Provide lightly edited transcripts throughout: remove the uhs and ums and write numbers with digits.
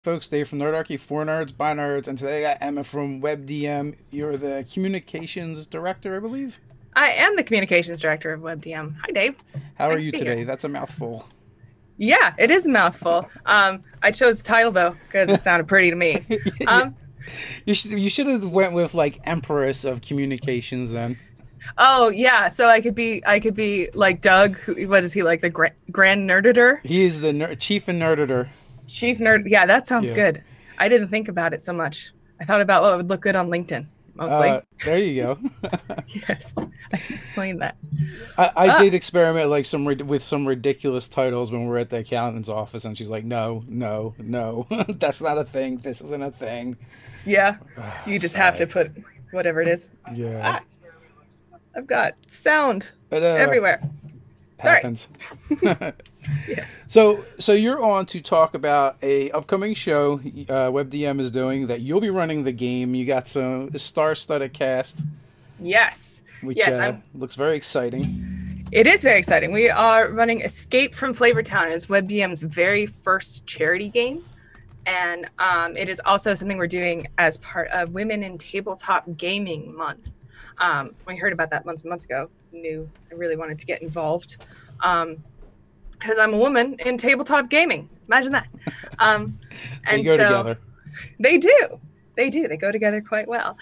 Folks, Dave from Nerdarchy, for nerds, by nerds, and today I got Emma from WebDM. You're the communications director, I believe. I am the communications director of WebDM. Hi, Dave. How are Nice you to be here. today? That's a mouthful. Yeah, it is a mouthful. I chose the title though because it sounded pretty to me. Yeah. Um, You should have went with like Empress of Communications then. oh yeah, so I could be like Doug. What is he like? The Grand Nerditor, He is the chief and nerditor. chief nerd. Yeah, that sounds Yeah. good. I didn't think about it so much. I thought about what would look good on LinkedIn mostly. There you go. Yes, I can explain that. I Ah, did experiment like with some ridiculous titles when we were at the accountant's office, and she's like, "No, no, no, that's not a thing. This isn't a thing." yeah, you just have to Sad. put whatever it is. Yeah, Ah, I've got sound it everywhere. Sorry. happens. Yeah. So you're on to talk about a upcoming show WebDM is doing that you'll be running the game. You got some star-studded cast, Yes. which Yes, I'm looks very exciting. it is very exciting. We are running Escape from Flavortown as WebDM's very first charity game. And it is also something we're doing as part of Women in Tabletop Gaming Month. We heard about that months and months ago. Knew I really wanted to get involved because I'm a woman in tabletop gaming. Imagine that. They And go so together. they do. They do. They go together quite well.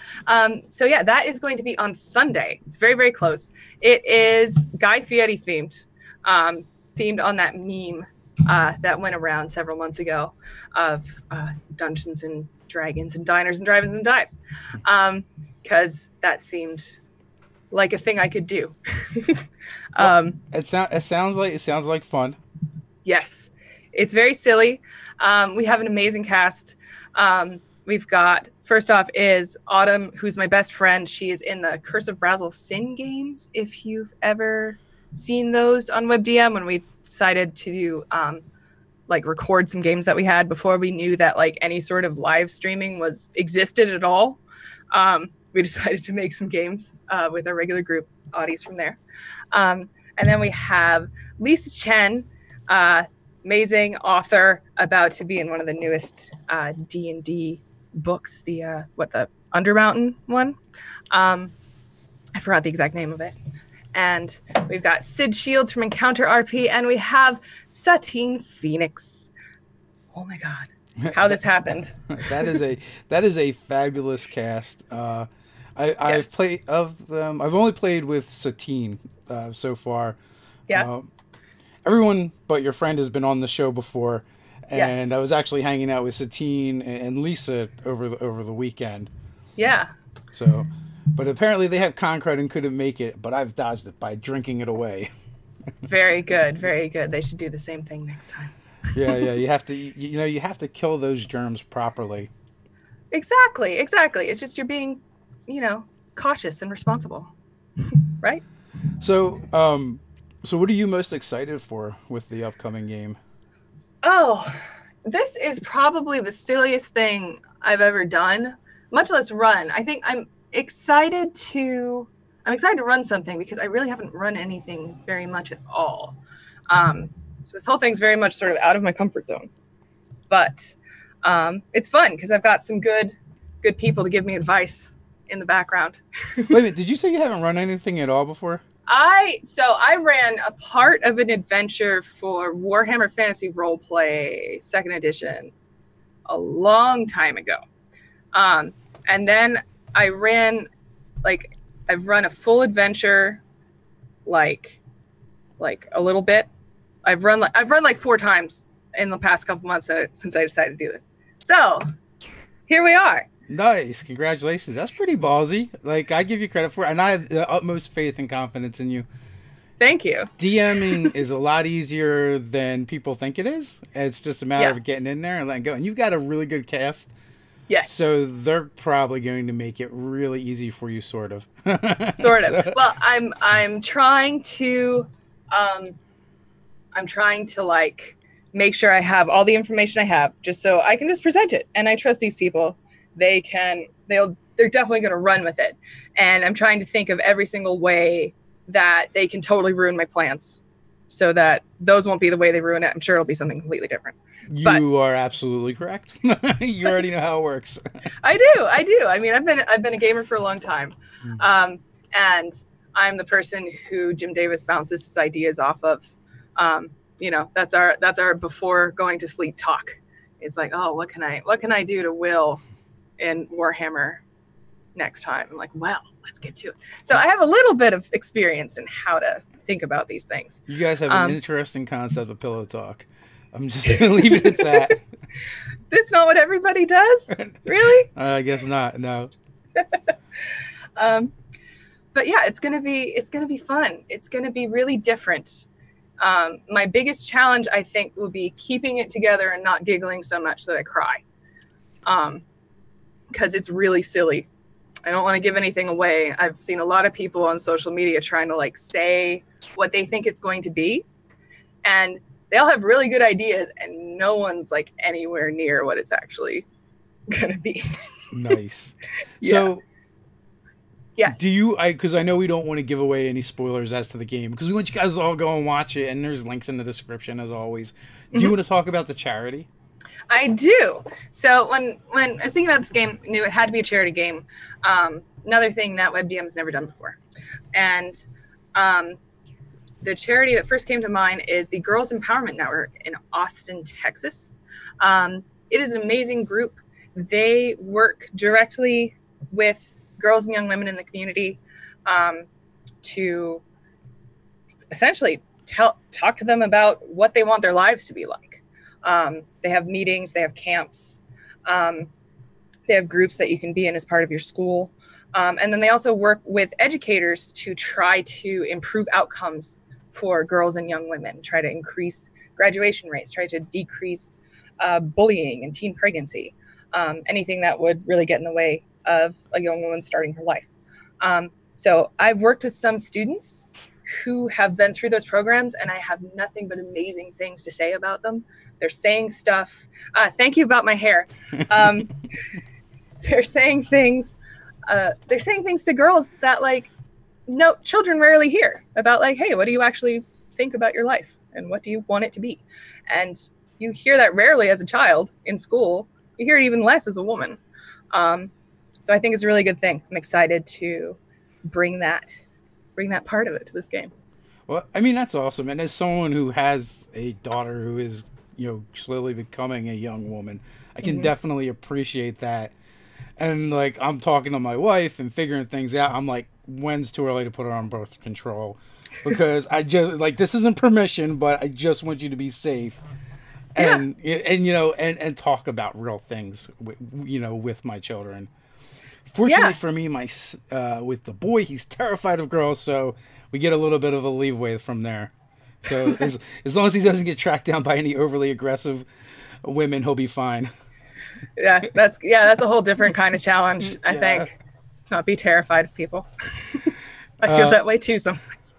So yeah, that is going to be on Sunday. It's very, very close. It is Guy Fieri themed, themed on that meme that went around several months ago of Dungeons and Dragons and Diners and Drive-ins and Dives, because that seemed like a thing I could do. Well, um, it sounds like fun. yes, it's very silly. We have an amazing cast. We've got, first off, is Autumn, who's my best friend. She is in the Curse of Razzle Sin games. If you've ever seen those on WebDM, when we decided to do like record some games that we had before we knew that like any sort of live streaming was existed at all. We decided to make some games with our regular group, Audie's from there. And then we have Lysa Chen, amazing author, about to be in one of the newest D&D books, the Undermountain one. I forgot the exact name of it. And we've got Sid Shields from Encounter RP, and we have Satine Phoenix. Oh my God, how this happened. that is a fabulous cast. I've Yes. played of them. I've only played with Satine so far. Yeah. Uh, Everyone but your friend has been on the show before, and Yes. I was actually hanging out with Satine and Lisa over the weekend. Yeah. So, but apparently they have Concrete and couldn't make it, but I've dodged it by drinking it away. Very good. Very good. They should do the same thing next time. Yeah, you have to, you have to kill those germs properly. Exactly. Exactly. It's just you're being, cautious and responsible, right? So, so what are you most excited for with the upcoming game? Oh, this is probably the silliest thing I've ever done, much less run. I think I'm excited to run something because I really haven't run anything very much at all. So this whole thing's very much sort of out of my comfort zone. But it's fun because I've got some good people to give me advice in the background. Wait a minute, did you say you haven't run anything at all before? I ran a part of an adventure for Warhammer Fantasy Roleplay Second Edition a long time ago, and then I've run a full adventure, like a little bit. I've run like 4 times in the past couple months since I decided to do this. So here we are. Nice, congratulations. That's pretty ballsy. Like, I give you credit for it, and I have the utmost faith and confidence in you. Thank you. DMing is a lot easier than people think it is. It's just a matter Yeah. of getting in there and letting go. And you've got a really good cast, Yes. so they're probably going to make it really easy for you, sort of. Sort of. So- Well, I'm trying to like make sure I have all the information I have just so I can just present it. And I trust these people. They're definitely going to run with it. And I'm trying to think of every single way that they can totally ruin my plans. so that those won't be the way they ruin it. I'm sure it'll be something completely different. You are absolutely correct. You already know how it works. I do. I mean, I've been a gamer for a long time, and I'm the person who Jim Davis bounces his ideas off of. You know, that's our before going to sleep talk. It's like, oh, what can I do to Will in Warhammer next time? I'm like, well, let's get to it. So I have a little bit of experience in how to think about these things. You guys have an interesting concept of pillow talk. I'm just gonna leave it at that. That's not what everybody does, really? I guess not. No. But yeah, it's gonna be fun. It's gonna be really different. My biggest challenge, I think, will be keeping it together and not giggling so much that I cry. Because it's really silly. I don't want to give anything away. I've seen a lot of people on social media trying to like say what they think it's going to be. And they all have really good ideas and no one's like anywhere near what it's actually going to be. Nice. Yeah. So yeah. Do you, because I know we don't want to give away any spoilers as to the game, because we want you guys to all go and watch it, and there's links in the description as always. Do you want to talk about the charity? I do. So when I was thinking about this game, I knew it had to be a charity game. Another thing that WebDM has never done before. And the charity that first came to mind is the Girls Empowerment Network in Austin, Texas. It is an amazing group. They work directly with girls and young women in the community to essentially talk to them about what they want their lives to be like. They have meetings, they have camps, they have groups that you can be in as part of your school. And then they also work with educators to try to improve outcomes for girls and young women, try to increase graduation rates, try to decrease bullying and teen pregnancy, anything that would really get in the way of a young woman starting her life. So I've worked with some students who have been through those programs, and I have nothing but amazing things to say about them. They're saying stuff. Thank you about my hair. They're saying things. They're saying things to girls that like no children rarely hear about. Like, hey, what do you actually think about your life, and what do you want it to be? And you hear that rarely as a child in school. You hear it even less as a woman. So I think it's a really good thing. I'm excited to bring that part of it to this game. Well, I mean, that's awesome. And as someone who has a daughter who is, slowly becoming a young woman, I can definitely appreciate that. And like, I'm talking to my wife and figuring things out. I'm like, when's too early to put her on birth control? Because I just like, this isn't permission, but I just want you to be safe. And, and talk about real things, with my children. Fortunately for me, with the boy, he's terrified of girls, so we get a little bit of a leeway from there. So as long as he doesn't get tracked down by any overly aggressive women, he'll be fine. Yeah, that's a whole different kind of challenge, I think. To not be terrified of people. I feel that way too sometimes.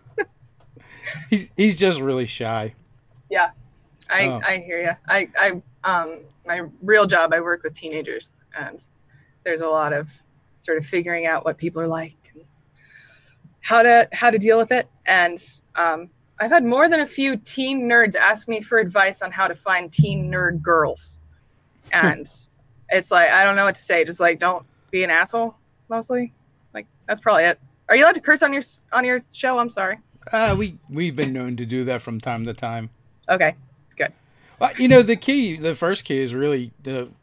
He's just really shy. Yeah, I hear you. I my real job, I work with teenagers, and there's a lot of sort of figuring out what people are like and how to deal with it. And I've had more than a few teen nerds ask me for advice on how to find teen nerd girls. And it's like, I don't know what to say. Just like, don't be an asshole, mostly. Like, that's probably it. Are you allowed to curse on your show? I'm sorry. We've been known to do that from time to time. Okay, good. Well, the first key is really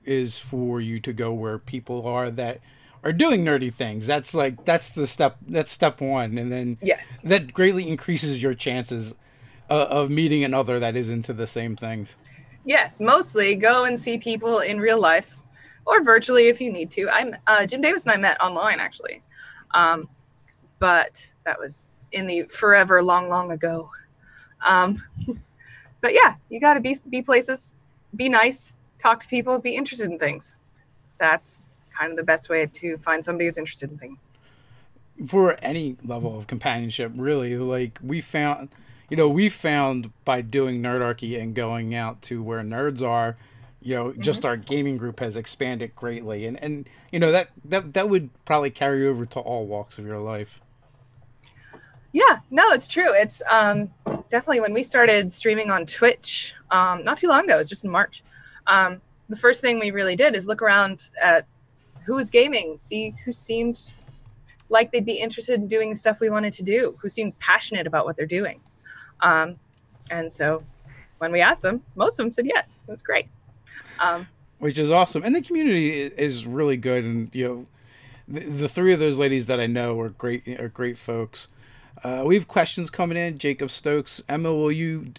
is for you to go where people are that are doing nerdy things. That's step one. And then yes, that greatly increases your chances of meeting another that is into the same things. Yes, mostly go and see people in real life or virtually if you need to. Jim Davis and I met online actually. But that was in the forever long ago. But yeah, you got to be places, be nice, talk to people, be interested in things. That's kind of the best way to find somebody who's interested in things. For any level of companionship, really, like we found by doing Nerdarchy and going out to where nerds are, just our gaming group has expanded greatly. And that would probably carry over to all walks of your life. Yeah, no, it's true. It's definitely when we started streaming on Twitch, not too long ago, it was just in March. The first thing we really did is look around at who was gaming, see who seemed like they'd be interested in doing the stuff we wanted to do, who seemed passionate about what they're doing. And so when we asked them, most of them said yes. It was great. Which is awesome. And the community is really good. And, the three of those ladies that I know are great folks. We have questions coming in. Jacob Stokes, Emma, will you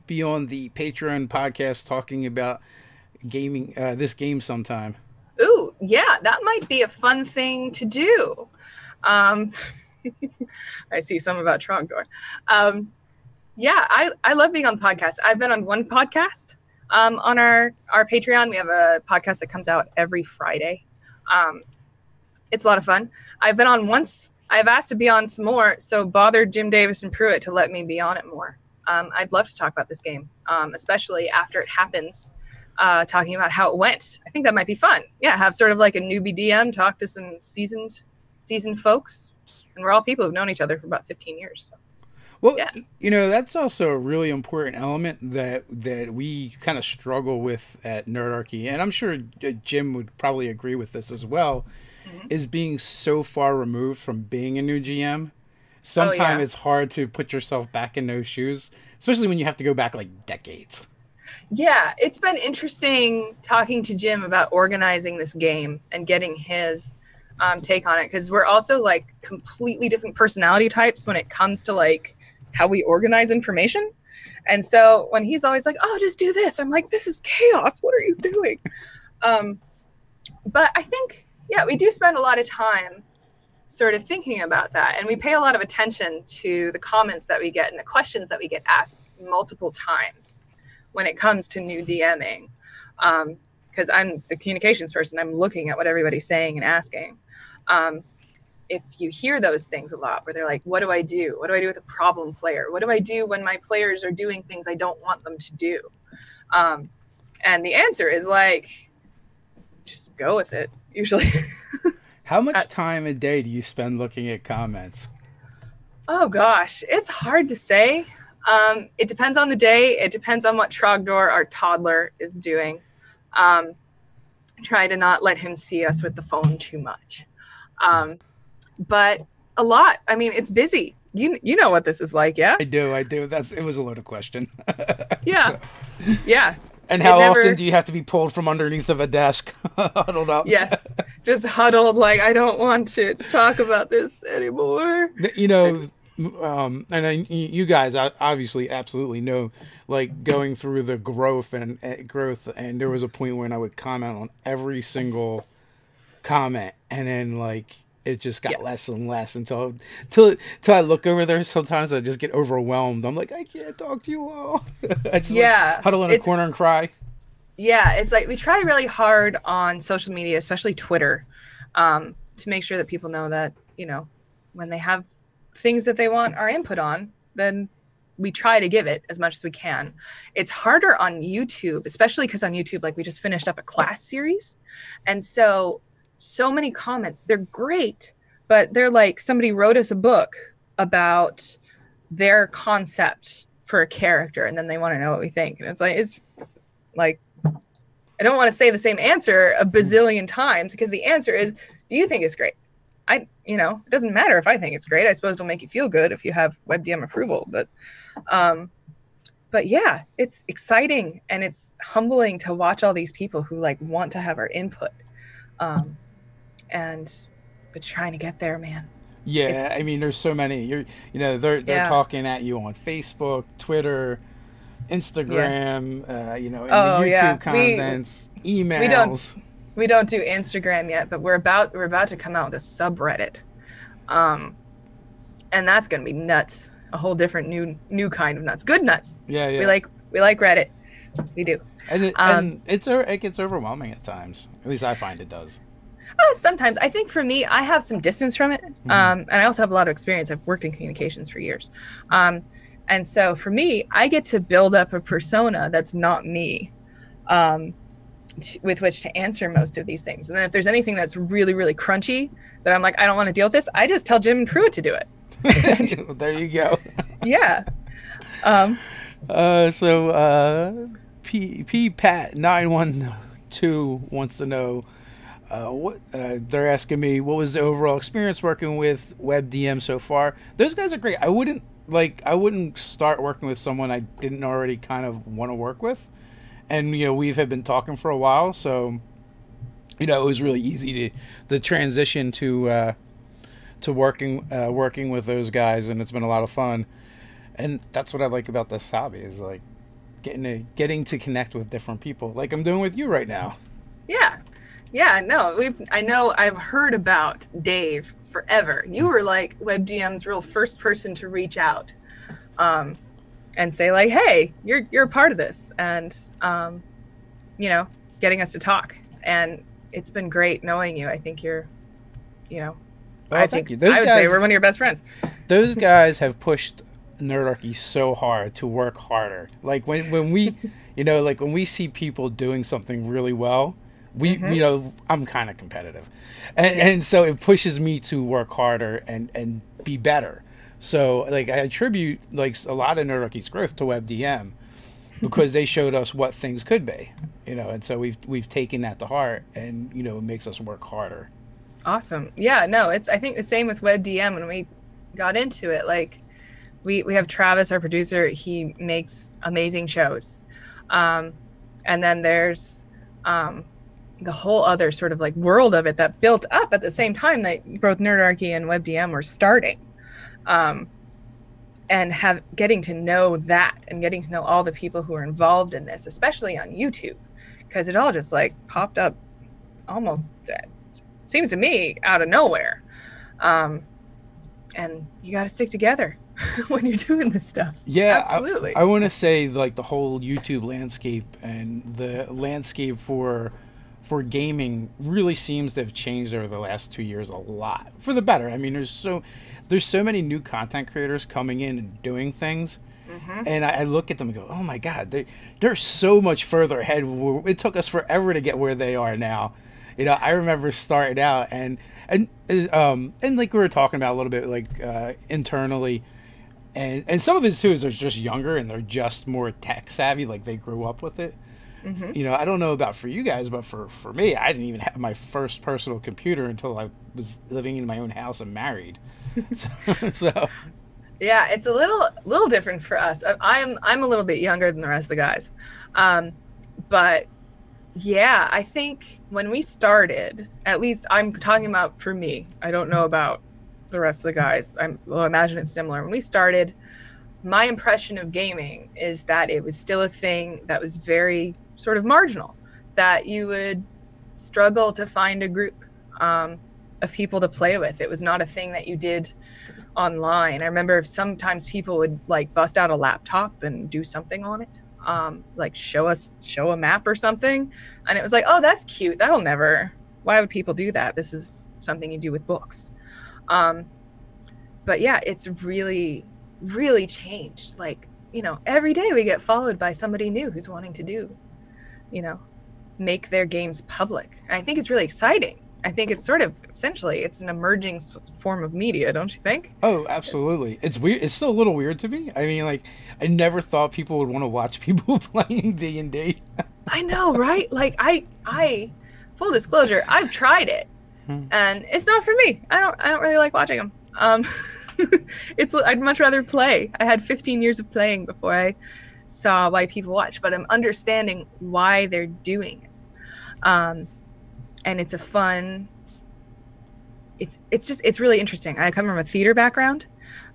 be on the Patreon podcast talking about gaming, this game sometime? Ooh, yeah, that might be a fun thing to do. I see some about Trogdor. Yeah, I love being on podcasts. I've been on one podcast on our Patreon. We have a podcast that comes out every Friday. It's a lot of fun. I've been on once. I've asked to be on some more, so bothered Jim Davis and Pruitt to let me be on it more. I'd love to talk about this game, especially after it happens, talking about how it went. I think that might be fun. Yeah, have sort of like a newbie DM, talk to some seasoned folks, and we're all people who've known each other for about 15 years. So. Well, yeah. That's also a really important element that we kind of struggle with at Nerdarchy, and I'm sure Jim would probably agree with this as well, is being so far removed from being a new GM. Sometimes it's hard to put yourself back in those shoes, especially when you have to go back like decades. Yeah, it's been interesting talking to Jim about organizing this game and getting his take on it, because we're also like completely different personality types when it comes to like how we organize information. And so when he's always like, oh, just do this, I'm like, this is chaos. What are you doing? But I think, yeah, we do spend a lot of time sort of thinking about that. And we pay a lot of attention to the comments that we get and the questions that we get asked multiple times when it comes to new DMing. Because I'm the communications person, I'm looking at what everybody's saying and asking. If you hear those things a lot where they're like, what do I do? What do I do with a problem player? What do I do when my players are doing things I don't want them to do? And the answer is like, just go with it, usually. How much time a day do you spend looking at comments? Oh, gosh. It's hard to say. It depends on the day. It depends on what Trogdor, our toddler, is doing. Try to not let him see us with the phone too much. But a lot. I mean, it's busy. You know what this is like, yeah? I do. It was a loaded question. Yeah. So. Yeah. And how often do you have to be pulled from underneath of a desk, huddled up? Yes, just huddled like, I don't want to talk about this anymore. And you guys obviously absolutely know, like, going through the growth, and there was a point when I would comment on every single comment, and then, like, it just got less and less until I look over there. Sometimes I just get overwhelmed. I'm like, I can't talk to you all. I just huddle in a corner and cry. Yeah, it's like we try really hard on social media, especially Twitter, to make sure that people know that, when they have things that they want our input on, then we try to give it as much as we can. It's harder on YouTube, especially because on YouTube, like, we just finished up a class series. And so many comments, they're great, but they're like, somebody wrote us a book about their concept for a character, and then they want to know what we think. And it's like, I don't want to say the same answer a bazillion times, because the answer is, do you think it's great? It doesn't matter if I think it's great. I suppose it'll make you feel good if you have WebDM approval, but yeah, it's exciting, and it's humbling to watch all these people who like want to have our input. But trying to get there, man. Yeah, I mean, there's so many. They're talking at you on Facebook, Twitter, Instagram, in the YouTube comments, emails. We don't do Instagram yet, but we're about to come out with a subreddit, and that's gonna be nuts. A whole different new kind of nuts. Good nuts. Yeah. We like Reddit. We do. And it gets overwhelming at times. At least I find it does. Sometimes. I think for me, I have some distance from it. And I also have a lot of experience. I've worked in communications for years. And so for me, I get to build up a persona that's not me, with which to answer most of these things. And then if there's anything that's really, really crunchy that I'm like, I don't want to deal with this, I just tell Jim and Pruitt to do it. There you go. Yeah. Um, P Pat 912 wants to know what they're asking me. What was the overall experience working with WebDM so far? Those guys are great. I wouldn't start working with someone I didn't already kind of want to work with, and we have been talking for a while, so it was really easy to the transition to working with those guys, and it's been a lot of fun. And that's what I like about this hobby is like getting to connect with different people, like I'm doing with you right now. Yeah, no, I know I've heard about Dave forever. You were like WebDM's real first person to reach out, and say like, hey, you're a part of this, and getting us to talk. And it's been great knowing you. I think you're, I think I would say we're one of your best friends. Those guys have pushed Nerdarchy so hard to work harder. Like when we, like when we see people doing something really well, I'm kind of competitive, and so it pushes me to work harder and be better. So like I attribute like a lot of Nerdarchy's growth to WebDM because they showed us what things could be, and so we've taken that to heart, and it makes us work harder. Awesome. Yeah, no, I think the same with WebDM. When we got into it, like we have Travis, our producer. He makes amazing shows, and then there's the whole other sort of like world of it that built up at the same time that both Nerdarchy and WebDM were starting, and getting to know that and getting to know all the people who are involved in this, especially on YouTube, because it all just like popped up almost, seems to me, out of nowhere. And you got to stick together when you're doing this stuff. Yeah, absolutely. I want to say like the whole YouTube landscape and the landscape for gaming really seems to have changed over the last 2 years a lot for the better. I mean, there's so many new content creators coming in and doing things, and I look at them and go, oh my god, they're so much further ahead. It took us forever to get where they are now. I remember starting out and like we were talking about a little bit like internally, and some of it too is they're just younger and they're just more tech savvy, like they grew up with it. I don't know about for you guys, but for me, I didn't even have my first personal computer until I was living in my own house and married. so yeah, it's a little different for us. I'm a little bit younger than the rest of the guys, but yeah, I think when we started, at least I'm talking about for me, I don't know about the rest of the guys. I imagine it's similar. When we started, my impression of gaming is that it was still a thing that was very sort of marginal, that you would struggle to find a group of people to play with. It was not a thing that you did online. I remember sometimes people would like bust out a laptop and do something on it, like show a map or something, and it was like, oh, that's cute, why would people do that? This is something you do with books. But yeah, it's really changed. Like, every day we get followed by somebody new who's wanting to make their games public. And I think it's really exciting. I think it's sort of essentially it's an emerging form of media, don't you think? Oh, absolutely. It's weird. It's still a little weird to me. I mean, like, I never thought people would want to watch people playing D&D. I know, right? Like, I full disclosure, I've tried it, and it's not for me. I don't really like watching them. I'd much rather play. I had 15 years of playing before I saw why people watch, but I'm understanding why they're doing it. And it's a fun, it's really interesting. I come from a theater background.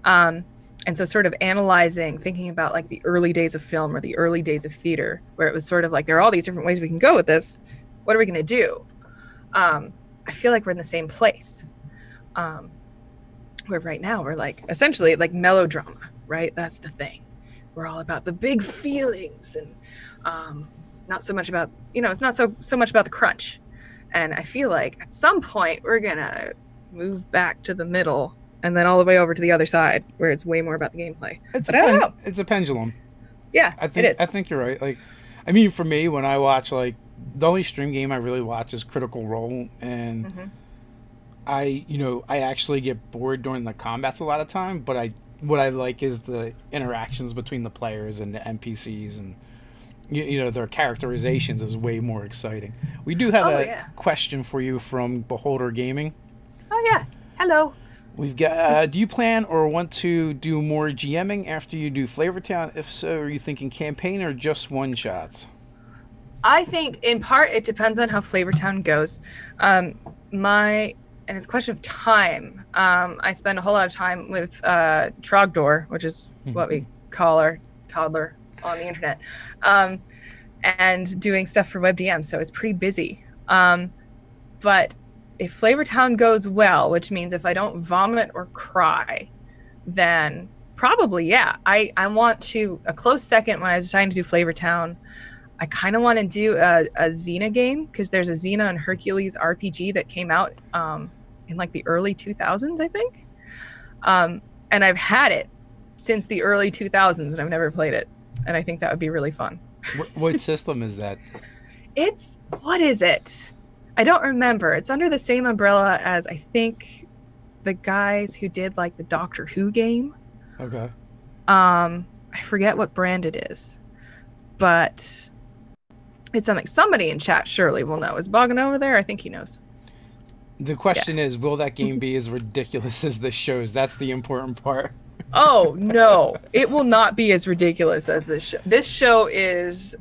And so sort of thinking about like the early days of film or the early days of theater, where it was sort of like, there are all these different ways we can go with this. What are we going to do? I feel like we're in the same place. Where right now we're like essentially like melodrama, right? That's the thing. We're all about the big feelings and not so much about, it's not so much about the crunch. And I feel like at some point we're gonna move back to the middle and then all the way over to the other side where it's way more about the gameplay. But I don't know. It's a pendulum. Yeah, it is. I think you're right. Like, I mean, for me, when I watch, like, the only stream game I really watch is Critical Role, and I actually get bored during the combats a lot of time, but what I like is the interactions between the players and the NPCs, and their characterizations is way more exciting. We do have Oh a yeah. question for you from Beholder Gaming. Oh yeah. Hello. We've got. Do you plan or want to do more GMing after you do Flavortown? If so, are you thinking campaign or just one shots? I think in part it depends on how Flavortown goes. And it's a question of time. I spend a whole lot of time with Trogdor, which is what we call our toddler on the internet, and doing stuff for WebDM. So it's pretty busy. But if Flavortown goes well, which means if I don't vomit or cry, then probably, yeah. I want to, a close second when I was trying to do Flavortown, I kind of want to do a Xena game, because there's a Xena and Hercules RPG that came out in like the early 2000s, I think. And I've had it since the early 2000s, and I've never played it. And I think that would be really fun. What system is that? What is it? I don't remember. It's under the same umbrella as, I think, the guys who did like the Doctor Who game. Okay. I forget what brand it is, but it's something. Somebody in chat surely will know. Is Bogan over there? I think he knows. The question is, will that game be as ridiculous as this shows? That's the important part. Oh no, it will not be as ridiculous as this show. This show is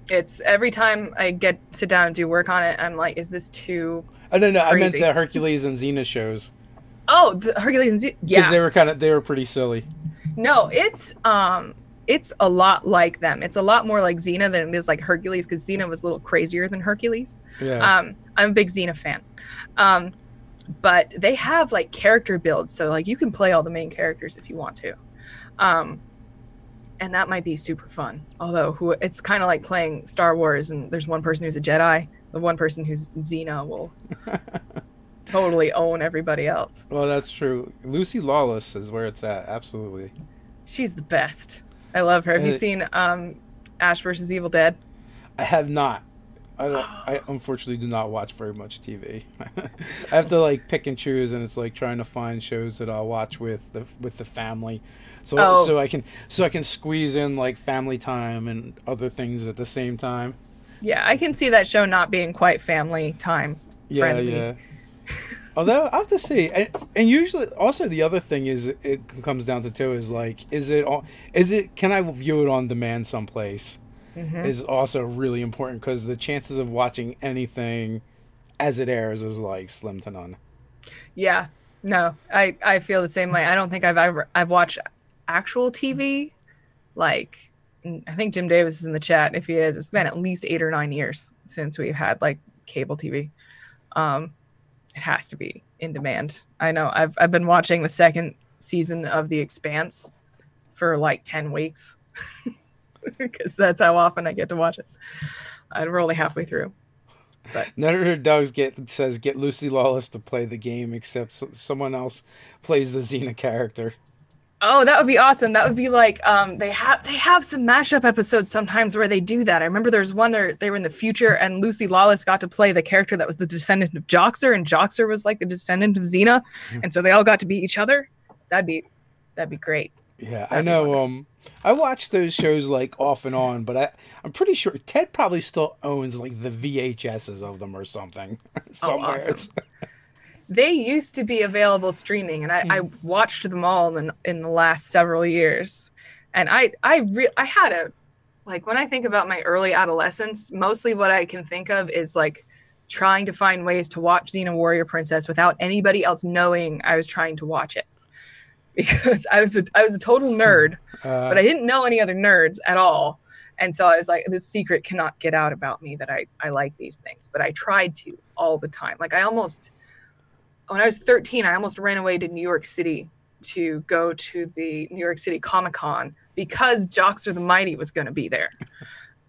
it's every time I sit down and do work on it, I'm like, is this too no, crazy? I meant the Hercules and Xena shows. Oh, the Hercules and Xena. Yeah, because they were pretty silly. No, it's a lot like them. It's a lot more like Xena than it is like Hercules, because Xena was a little crazier than Hercules. Yeah. I'm a big Xena fan. But they have like character builds, so like you can play all the main characters if you want to. And that might be super fun. Although it's kind of like playing Star Wars, and there's one person who's a Jedi, the one person who's Xena will totally own everybody else. Well, that's true. Lucy Lawless is where it's at. Absolutely. She's the best. I love her. Have you seen Ash versus Evil Dead? I have not. I unfortunately do not watch very much TV. I have to like pick and choose, and it's like trying to find shows that I'll watch with the family, so I can squeeze in like family time and other things at the same time. Yeah, I can see that show not being quite family time friendly. Yeah. Although I have to say, and usually also the other thing is it comes down to too is like, can I view it on demand someplace? Is also really important, because the chances of watching anything as it airs is like slim to none. Yeah, no, I feel the same way. I don't think I've watched actual TV. Like, I think Jim Davis is in the chat. If he is, it's been at least 8 or 9 years since we've had like cable TV. It has to be in demand. I know I've been watching the second season of The Expanse for like 10 weeks. Because that's how often I get to watch it. We're only halfway through. But Nerdarchy Dogs says get Lucy Lawless to play the game, except someone else plays the Xena character. Oh, that would be awesome. That would be like they have some mashup episodes sometimes where they do that. I remember there's one they were in the future, and Lucy Lawless got to play the character that was the descendant of Joxer, and Joxer was like the descendant of Xena, and so they all got to be each other. That'd be great. Yeah, I know. I watch those shows like off and on, but I'm pretty sure Ted probably still owns like the VHSs of them or something somewhere. Oh, awesome. They used to be available streaming, and I watched them all in the last several years. And I had like, when I think about my early adolescence, mostly what I can think of is like trying to find ways to watch Xena Warrior Princess without anybody else knowing I was trying to watch it. Because I was a total nerd, but I didn't know any other nerds at all. And so I was like, this secret cannot get out about me that I like these things. But I tried to all the time. Like when I was 13, I almost ran away to New York City to go to the New York City Comic-Con because Joxer the Mighty was going to be there.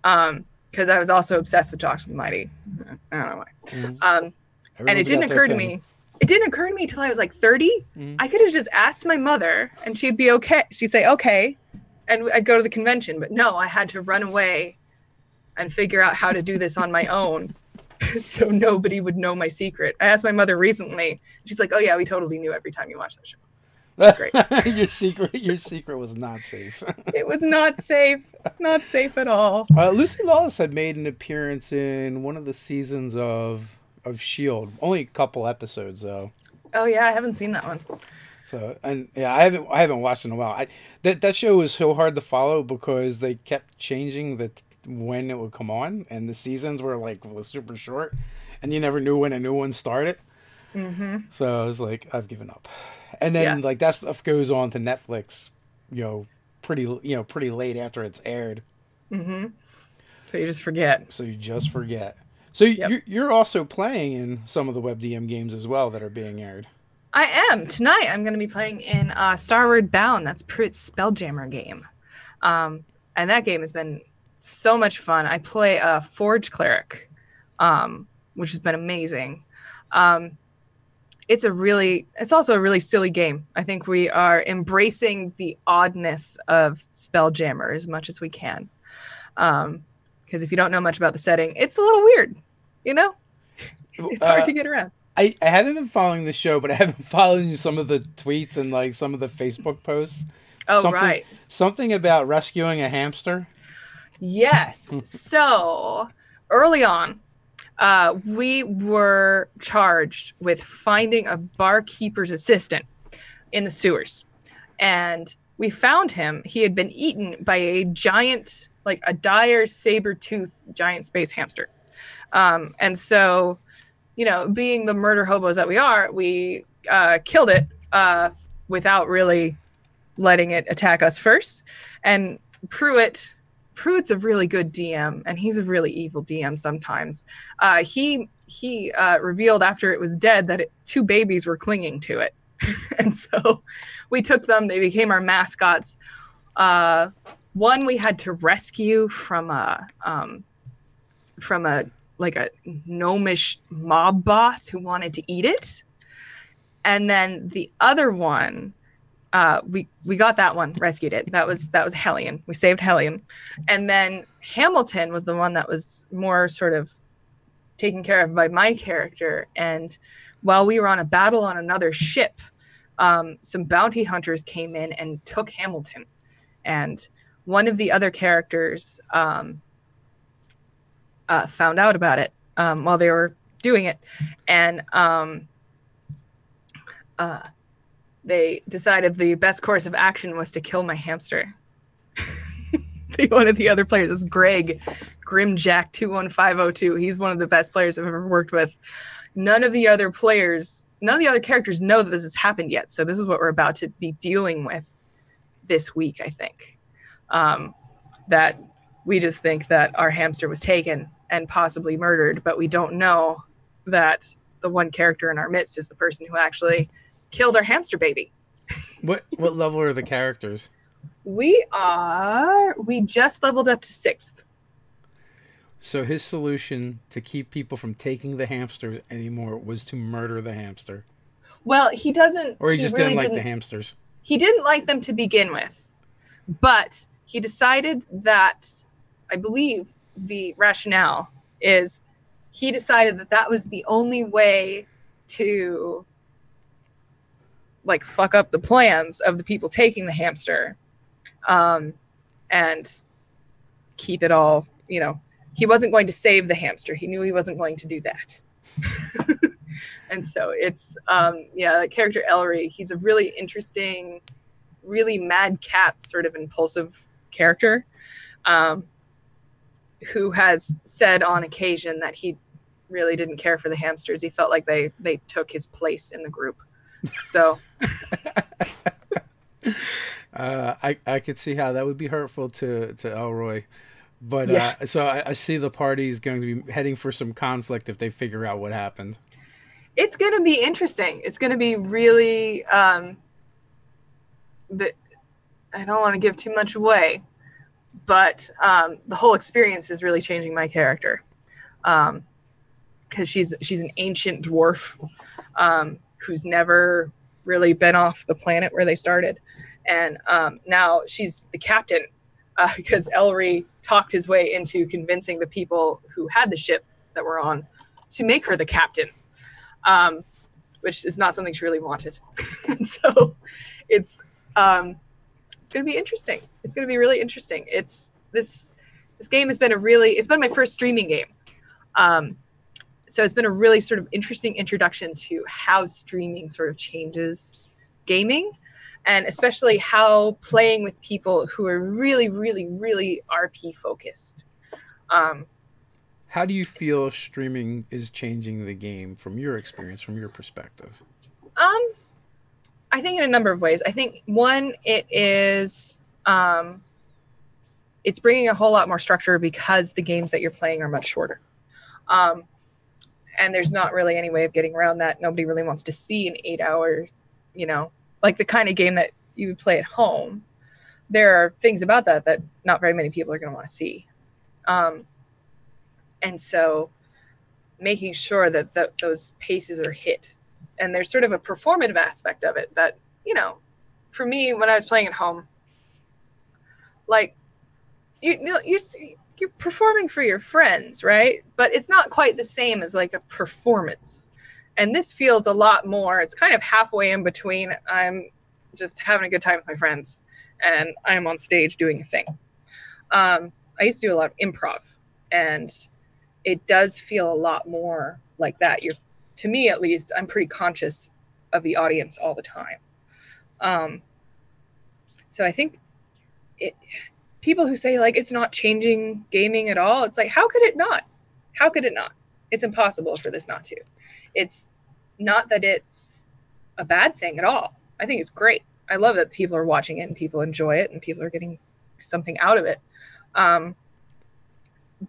Because I was also obsessed with Joxer the Mighty. I don't know why. And it didn't occur to me. It didn't occur to me until I was like 30. I could have just asked my mother and she'd be okay. She'd say, okay. And I'd go to the convention. But no, I had to run away and figure out how to do this on my own. so nobody would know my secret. I asked my mother recently. She's like, "Oh yeah, we totally knew every time you watched that show." Great. Your secret was not safe. It was not safe. Not safe at all. Lucy Lawless had made an appearance in one of the seasons of Shield. Only a couple episodes though. Oh yeah, I haven't seen that one. So, and yeah, I haven't watched in a while. That show was so hard to follow because they kept changing when it would come on, and the seasons were like super short, and you never knew when a new one started. Mm-hmm. So I was like, I've given up. And then like that stuff goes on to Netflix, pretty late after it's aired. Mm-hmm. So you just forget. So you're also playing in some of the WebDM games as well that are being aired. I am. Tonight I'm going to be playing in Starward Bound. That's Pruitt's Spelljammer game. And that game has been so much fun. I play a Forge Cleric, which has been amazing. It's also a really silly game. I think we are embracing the oddness of Spelljammer as much as we can. Because if you don't know much about the setting, it's a little weird, It's hard to get around. I haven't been following the show, but I have been following some of the tweets and like some of the Facebook posts. Right. Something about rescuing a hamster. Yes. So early on, we were charged with finding a barkeeper's assistant in the sewers. And we found him. He had been eaten by a giant, like a dire saber-toothed giant space hamster. And so, being the murder hobos that we are, we killed it without really letting it attack us first. And Pruitt's a really good DM, and he's a really evil DM sometimes. He revealed after it was dead that two babies were clinging to it. And so we took them. They became our mascots. One we had to rescue from a like a gnomish mob boss who wanted to eat it. And then the other one, we got that one, rescued it. That was Hellion. We saved Hellion. And then Hamilton was the one that was more sort of taken care of by my character. And while we were on a battle on another ship, some bounty hunters came in and took Hamilton. And one of the other characters found out about it while they were doing it. And they decided the best course of action was to kill my hamster. One of the other players is Greg Grimjack 21502. He's one of the best players I've ever worked with. None of the other characters know that this has happened yet. So this is what we're about to be dealing with this week, I think. That we just think that our hamster was taken and possibly murdered, but we don't know that the one character in our midst is the person who actually killed our hamster baby. What level are the characters? We just leveled up to 6th. So his solution to keep people from taking the hamsters anymore was to murder the hamster. Well, he doesn't. Or he just really didn't like the hamsters. He didn't like them to begin with, but he decided that, I believe the rationale is, he decided that was the only way to like fuck up the plans of the people taking the hamster, and keep it all, he wasn't going to save the hamster. He knew he wasn't going to do that. And so it's, the character Ellery, he's a really interesting, really madcap sort of impulsive character, who has said on occasion that he really didn't care for the hamsters. He felt like they took his place in the group. So I could see how that would be hurtful to Elroy. But yeah. So I see the party's going to be heading for some conflict if they figure out what happened. It's going to be interesting. It's going to be really I don't want to give too much away, but the whole experience is really changing my character, because she's an ancient dwarf who's never really been off the planet where they started, and now she's the captain, because Ellery talked his way into convincing the people who had the ship that we're on to make her the captain, which is not something she really wanted. And so it's going to be interesting. It's going to be really interesting. This game has been it's been my first streaming game. So it's been a really sort of interesting introduction to how streaming sort of changes gaming, and especially how playing with people who are really, really, really RP focused. How do you feel streaming is changing the game from your experience, from your perspective? I think in a number of ways. I think one, it is, it's bringing a whole lot more structure because the games that you're playing are much shorter. And there's not really any way of getting around that. Nobody really wants to see an 8-hour, like the kind of game that you would play at home. There are things about that not very many people are going to want to see. And so making sure that those paces are hit. And there's sort of a performative aspect of it that, for me, when I was playing at home, like, you're performing for your friends, right? But it's not quite the same as like a performance. And this feels a lot more, it's kind of halfway in between. I'm just having a good time with my friends and I'm on stage doing a thing. I used to do a lot of improv, and it does feel a lot more like that. To me, at least, I'm pretty conscious of the audience all the time. So I think people who say like it's not changing gaming at all, it's like, how could it not? How could it not? It's impossible for this not to. It's not that it's a bad thing at all. I think it's great. I love that people are watching it and people enjoy it and people are getting something out of it.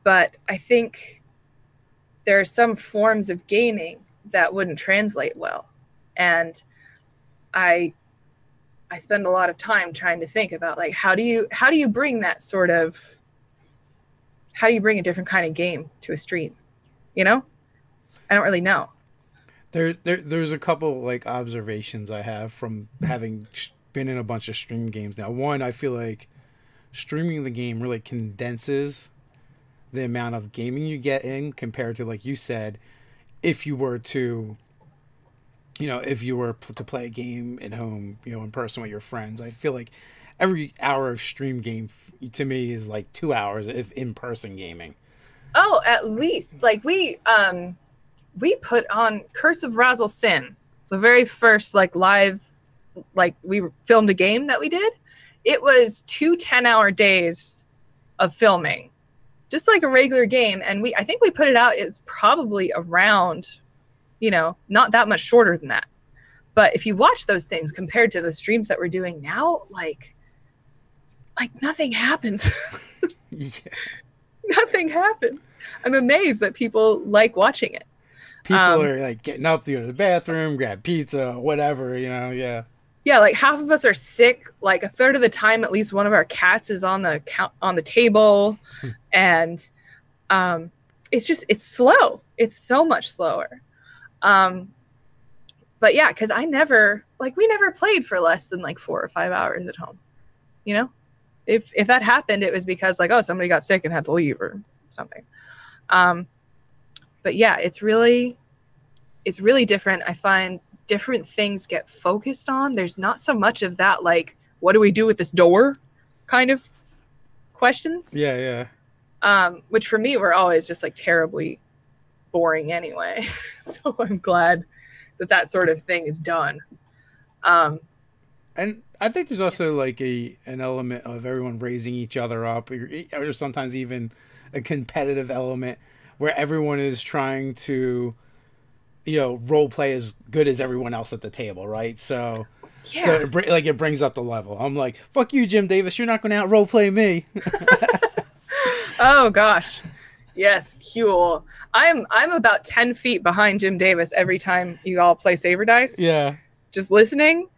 But I think there are some forms of gaming that wouldn't translate well. And I spend a lot of time trying to think about like, how do you bring that sort of, how do you bring a different kind of game to a stream? I don't really know. There's a couple like observations I have from having been in a bunch of stream games now. One, I feel like streaming the game really condenses the amount of gaming you get in compared to, like you said, if you were to play a game at home, in person with your friends. I feel like every hour of stream game to me is like 2 hours of in-person gaming. Oh, at least. Like we put on Curse of Razzle Sin, the very first like live, like we filmed a game that we did. It was 2 10-hour days of filming, just like a regular game. And I think we put it out, it's probably around, not that much shorter than that. But if you watch those things compared to the streams that we're doing now, like nothing happens. Yeah. Nothing happens. I'm amazed that people like watching it. People are like getting up to go to the bathroom, grab pizza, whatever, yeah. Yeah, like half of us are sick. Like a third of the time, at least one of our cats is on the table, and it's slow. It's so much slower. But yeah, because we never played for less than like 4 or 5 hours at home. If that happened, it was because like, oh, somebody got sick and had to leave or something. But yeah, it's really different. I find different things get focused on. There's not so much of that, like, what do we do with this door kind of questions. Yeah. Which for me were always just like terribly boring anyway. So I'm glad that sort of thing is done. And I think there's also like an element of everyone raising each other up, or sometimes even a competitive element where everyone is trying to, role play as good as everyone else at the table, right? So, yeah. So it brings up the level. I'm like, fuck you, Jim Davis, you're not going to out role play me. Oh gosh, yes, cool. I'm about 10 feet behind Jim Davis every time you all play Saber Dice. Yeah, just listening,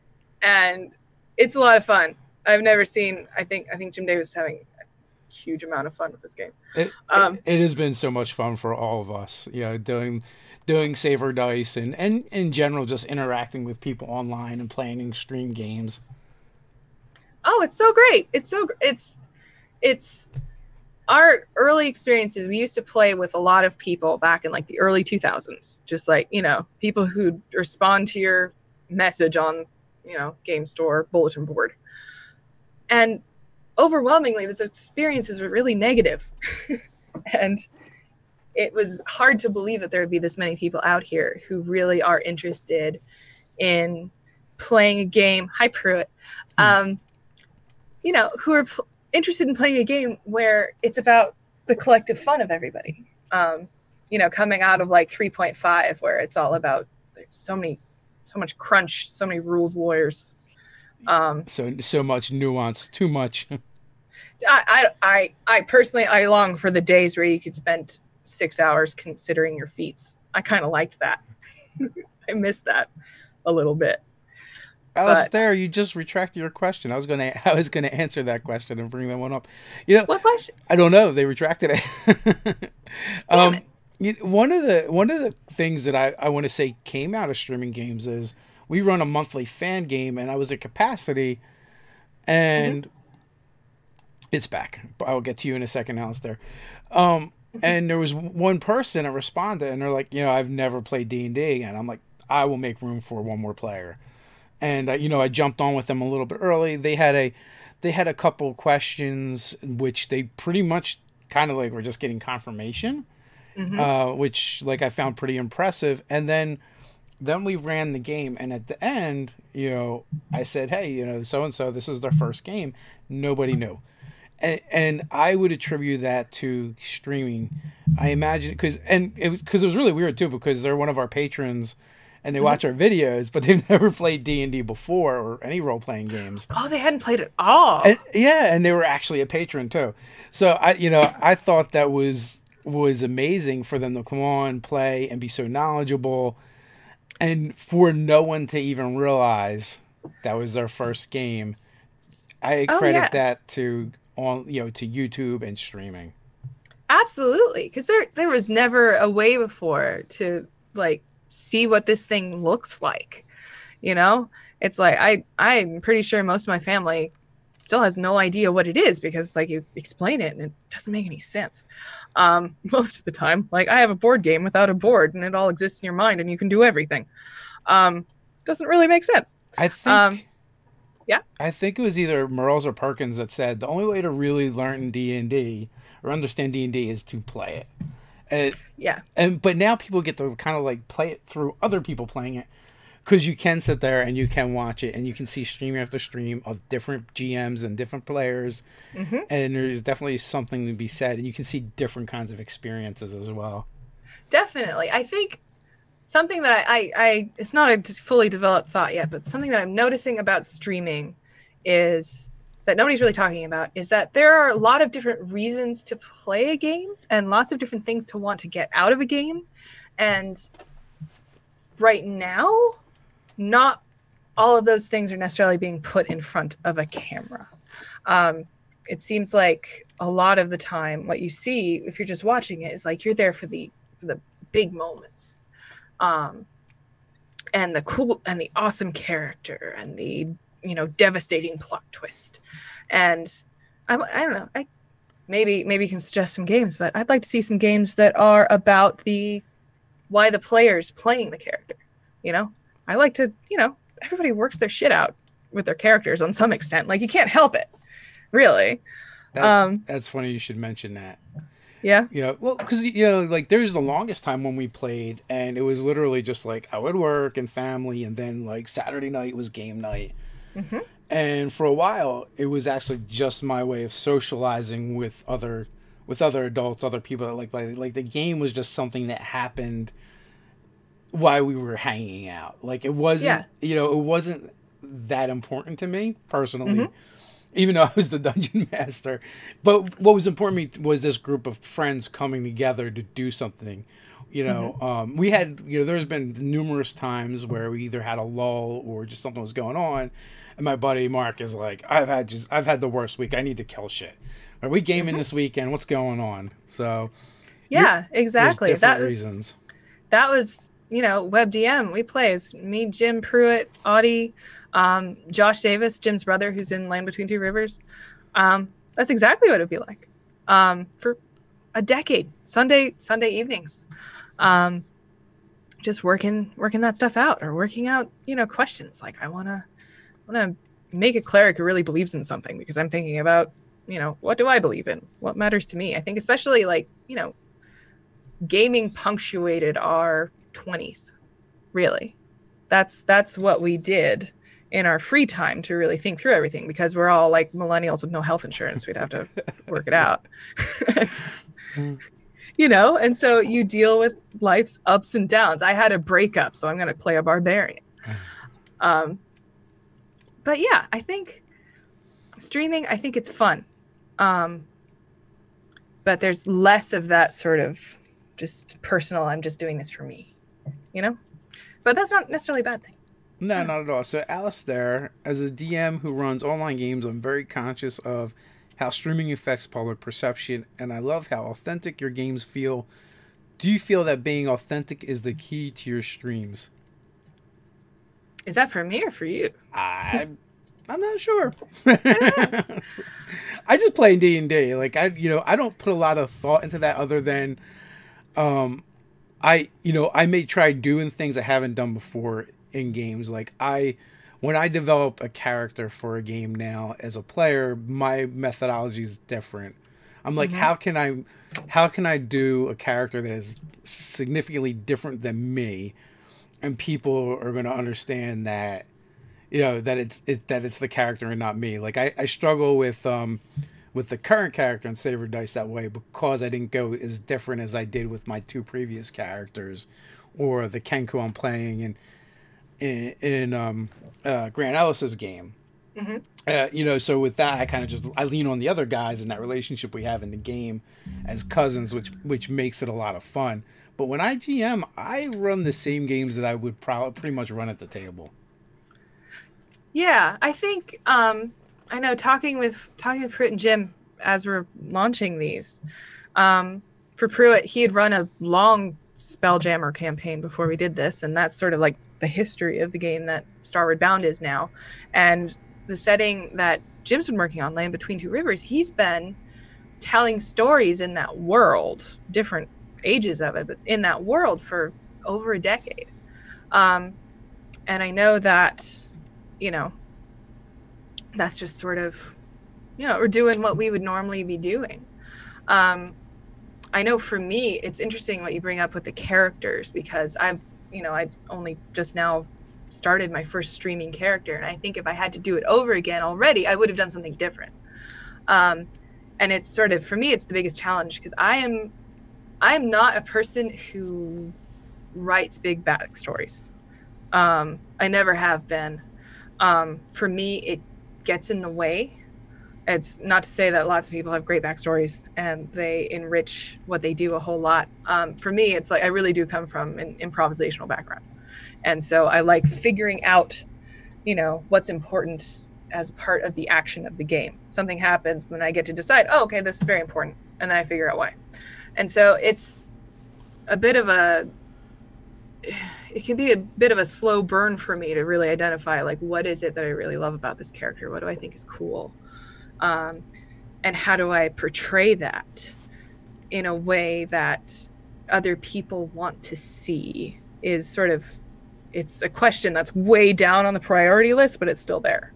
and it's a lot of fun. I've never seen. I think Jim Davis is having a huge amount of fun with this game. It has been so much fun for all of us. Doing Saber Dice and in general just interacting with people online and playing extreme games. Oh, it's so great! It's our early experiences, we used to play with a lot of people back in like the early 2000s, just like, you know, people who'd respond to your message on, you know, game store bulletin board. And overwhelmingly, those experiences were really negative. And it was hard to believe that there would be this many people out here who really are interested in playing a game. Hi, Pruitt. You know, who are interested in playing a game where it's about the collective fun of everybody. You know, coming out of like 3.5, where it's all about so much crunch, so many rules lawyers. So much nuance, too much. I personally, I long for the days where you could spend 6 hours considering your feats. I kind of liked that. I missed that a little bit. Alistair, you just retracted your question. I was gonna answer that question and bring that one up. You know, what question? I don't know. They retracted it. One of the things that I want to say came out of streaming games is we run a monthly fan game, and I was at capacity, and it's back. I'll get to you in a second, Alistair. And there was one person that responded, and they're like, you know, I've never played D&D, and I'm like, I will make room for one more player. And you know, I jumped on with them a little bit early. They had a couple questions, which they pretty much kind of like were just getting confirmation, which like I found pretty impressive. And then we ran the game, and at the end, you know, I said, hey, you know, so and so, this is their first game. Nobody knew. And I would attribute that to streaming. I imagine because it was really weird too, because they're one of our patrons and they watch our videos, but they've never played D&D before or any role playing games. Oh, they hadn't played at all. And they were actually a patron too. So I thought that was amazing for them to come on, play, and be so knowledgeable, and for no one to even realize that was their first game. I credit that to YouTube and streaming. Absolutely, because there was never a way before to like see what this thing looks like. You know, it's like I'm pretty sure most of my family still has no idea what it is, because like you explain it and it doesn't make any sense most of the time. Like, I have a board game without a board and it all exists in your mind and you can do everything. Doesn't really make sense. I think I think it was either Merles or Perkins that said the only way to really learn D&D or understand D&D is to play it. But now people get to kind of like play it through other people playing it, because you can sit there and you can watch it and you can see stream after stream of different GMs and different players, and there's definitely something to be said, and you can see different kinds of experiences as well. Definitely. I think something that I it's not a fully developed thought yet, but something that I'm noticing about streaming is that nobody's really talking about is that there are a lot of different reasons to play a game and lots of different things to want to get out of a game. And right now, not all of those things are necessarily being put in front of a camera. It seems like a lot of the time what you see, if you're just watching it, is like you're there for the big moments. And the cool and the awesome character and the, you know, devastating plot twist. And I don't know, maybe you can suggest some games, but I'd like to see some games that are about why the player's playing the character. You know, I like to, you know, everybody works their shit out with their characters on some extent. Like, you can't help it, really. That's funny you should mention that. Yeah. You know, well, because, you know, like, there's the longest time when we played, and it was literally just like I would work and family, and then like Saturday night was game night. And for a while, it was actually just my way of socializing with other adults, other people that like the game was just something that happened while we were hanging out. Like, it wasn't, you know, it wasn't that important to me personally. Even though I was the dungeon master. But what was important to me was this group of friends coming together to do something. You know, we had, you know, there's been numerous times where we either had a lull or just something was going on. And my buddy Mark is like, I've had the worst week. I need to kill shit. Are we gaming this weekend? What's going on? So yeah, exactly. That was, you know, WebDM. We play as me, Jim Pruitt, Audie, Josh Davis, Jim's brother, who's in Land Between Two Rivers. That's exactly what it'd be like. for a decade, Sunday evenings, just working that stuff out, or working out, questions like, I want to make a cleric who really believes in something, because I'm thinking about, what do I believe in? What matters to me? I think especially like, gaming punctuated our 20s, really. That's what we did in our free time to really think through everything, because we're all like millennials with no health insurance. We'd have to work it out. And so you deal with life's ups and downs. I had a breakup, so I'm going to play a barbarian. But yeah, I think streaming, I think it's fun. But there's less of that sort of just personal, I'm just doing this for me, But that's not necessarily a bad thing. No, not at all. So, Alistair, as a DM who runs online games, I'm very conscious of how streaming affects public perception, and I love how authentic your games feel. Do you feel that being authentic is the key to your streams? Is that for me or for you? I'm not sure. I just play D&D. Like, I don't put a lot of thought into that, other than I may try doing things I haven't done before in games. Like, when I develop a character for a game now as a player, my methodology is different. I'm like, how can I do a character that is significantly different than me, and people are going to understand that, that it's the character and not me. Like, I struggle with the current character in Savor Dice that way, because I didn't go as different as I did with my two previous characters, or the Kenku I'm playing in Grant Ellis's game. So with that, I kind of I lean on the other guys and that relationship we have in the game as cousins, which makes it a lot of fun. But when I GM, I run the same games that I would pretty much run at the table. Yeah, I think I know talking with Pruitt and Jim as we're launching these. For Pruitt, he had run a long Spelljammer campaign before we did this, and that's sort of like the history of the game that Starward Bound is now. And the setting that Jim's been working on, Land Between Two Rivers, he's been telling stories in that world, different ages of it, but in that world for over a decade. And I know that, that's just sort of, we're doing what we would normally be doing. I know for me, it's interesting what you bring up with the characters, because I only just now started my first streaming character. And I think if I had to do it over again already, I would have done something different. And it's sort of, for me, it's the biggest challenge, because I'm not a person who writes big backstories. I never have been. For me, it gets in the way. It's not to say that lots of people have great backstories and they enrich what they do a whole lot. For me, it's like, I really do come from an improvisational background. And so I like figuring out, what's important as part of the action of the game. Something happens, then I get to decide, oh, okay, this is very important. And then I figure out why. And so it's a bit of it can be a bit of a slow burn for me to really identify, like, what is it that I really love about this character? What do I think is cool? And how do I portray that in a way that other people want to see? Is sort of, it's a question that's way down on the priority list, but it's still there.